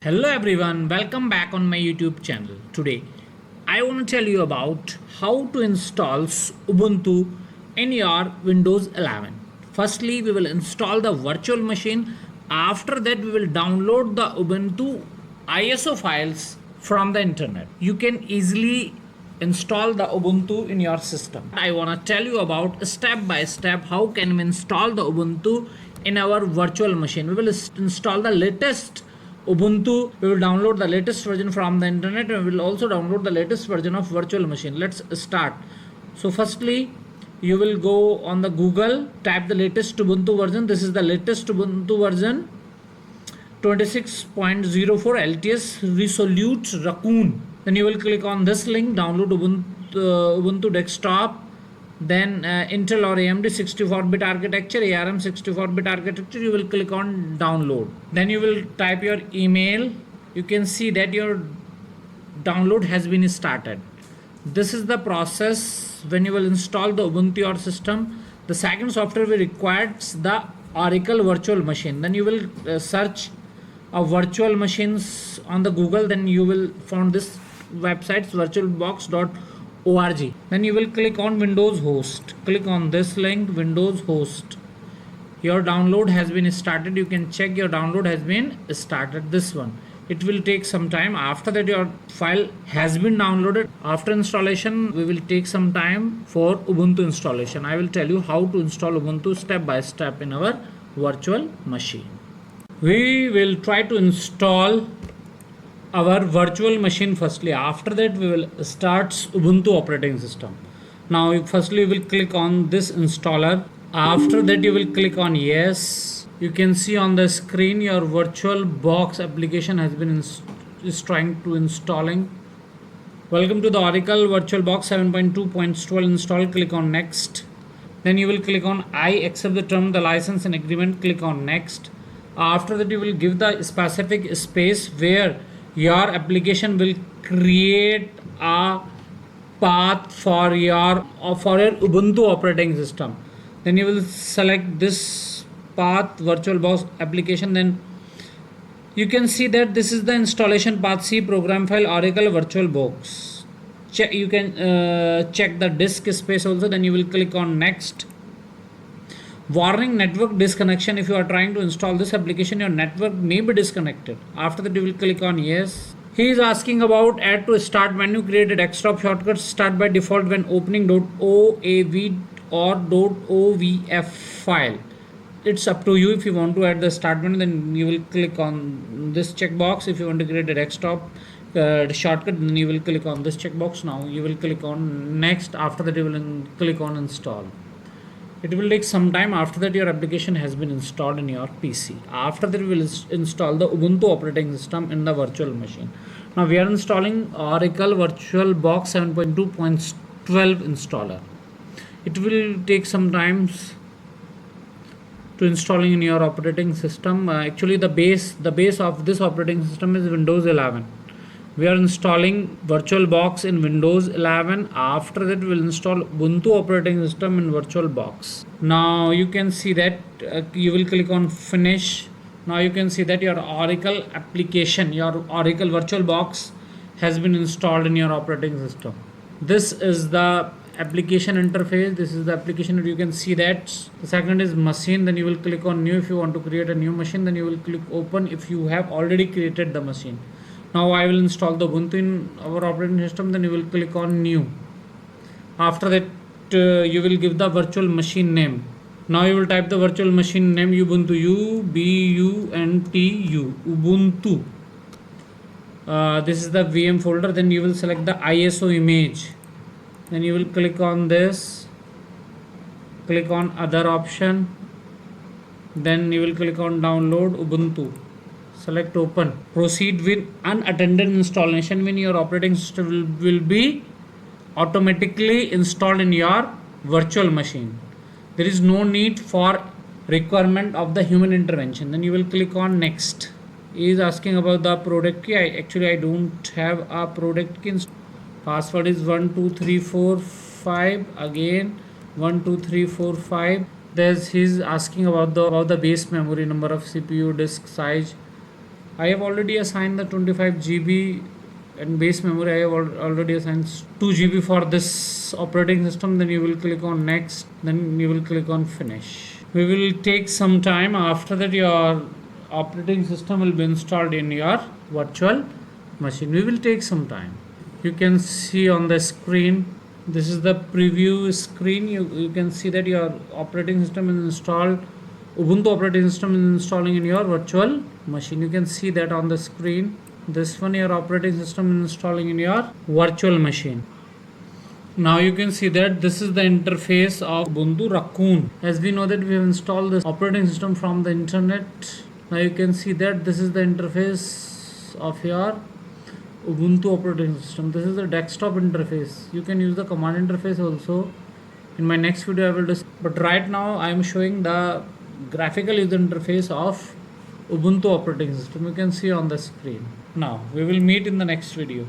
Hello everyone, welcome back on my YouTube channel. Today I want to tell you about how to install Ubuntu in your Windows 11. Firstly, we will install the virtual machine. After that, we will download the Ubuntu ISO files from the internet. You can easily install the Ubuntu in your system. I want to tell you about step by step how can we install the Ubuntu in our virtual machine. We will install the latest Ubuntu. We will download the latest version from the internet and we will also download the latest version of virtual machine. Let's start. So firstly, you will go on the Google, type the latest Ubuntu version. This is the latest Ubuntu version 26.04 LTS Resolute Raccoon. Then you will click on this link, download Ubuntu desktop. Then Intel or AMD 64-bit architecture, ARM 64-bit architecture, you will click on download. Then you will type your email. You can see that your download has been started. This is the process when you will install the Ubuntu your system. The second software we requires the Oracle Virtual Machine. Then you will search a virtual machines on the Google. Then you will find this website virtualbox.org. Then you will click on Windows host. Click on this link, Windows host. Your download has been started. You can check your download has been started. This one. It will take some time. After that your file has been downloaded. After installation we will take some time for Ubuntu installation. I will tell you how to install Ubuntu step by step in our virtual machine. We will try to install our virtual machine firstly. After that we will start Ubuntu operating system. Now firstly we will click on this installer. After that you will click on yes. You can see on the screen your VirtualBox application has been is trying to installing. Welcome to the Oracle VirtualBox 7.2.12 install. Click on next. Then you will click on I accept the term, the license and agreement. Click on next. After that you will give the specific space where your application will create a path for your Ubuntu operating system. Then you will select this path VirtualBox application. Then you can see that this is the installation path, C program file Oracle VirtualBox. You can check the disk space also. Then you will click on next. Warning, network disconnection. If you are trying to install this application, your network may be disconnected. After that you will click on yes. He is asking about add to start menu, create a desktop shortcut. Start by default when opening .oav or .ovf file. It's up to you. If you want to add the start menu, then you will click on this checkbox. If you want to create a desktop shortcut, then you will click on this checkbox. Now you will click on next. After that you will click on install. It will take some time. After that your application has been installed in your PC. After that we will install the Ubuntu operating system in the virtual machine. Now we are installing Oracle VirtualBox 7.2.12 installer. It will take some time to installing in your operating system. Actually the base of this operating system is Windows 11. We are installing VirtualBox in Windows 11. After that we will install Ubuntu operating system in VirtualBox. Now you can see that you will click on finish. Now you can see that your Oracle application, your Oracle VirtualBox has been installed in your operating system. This is the application interface. This is the application. You can see that. The second is machine. Then you will click on new. If you want to create a new machine, then you will click open if you have already created the machine. Now I will install the Ubuntu in our operating system. Then you will click on new. After that you will give the virtual machine name. Now you will type the virtual machine name Ubuntu, Ubuntu, Ubuntu. This is the VM folder. Then you will select the ISO image. Then you will click on this. Click on other option. Then you will click on download Ubuntu. Select open. Proceed with unattended installation when your operating system will be automatically installed in your virtual machine. There is no need for requirement of the human intervention. Then you will click on next. He is asking about the product key. I don't have a product key. Password is 12345. Again 12345. He's asking about the base memory, number of CPU, disk size, I have already assigned the 25 GB and base memory. I have already assigned 2 GB for this operating system. Then you will click on next, then you will click on finish. We will take some time. After that, your operating system will be installed in your virtual machine. We will take some time. You can see on the screen, this is the preview screen. You can see that your operating system is installed. Ubuntu operating system is installing in your virtual machine. You can see that on the screen. This one, your operating system is installing in your virtual machine. Now you can see that this is the interface of Ubuntu Raccoon. As we know that we have installed this operating system from the internet. Now you can see that this is the interface of your Ubuntu operating system. This is the desktop interface. You can use the command interface also. In my next video I will discuss. But right now I am showing the graphical user interface of Ubuntu operating system. You can see on the screen. Now we will meet in the next video.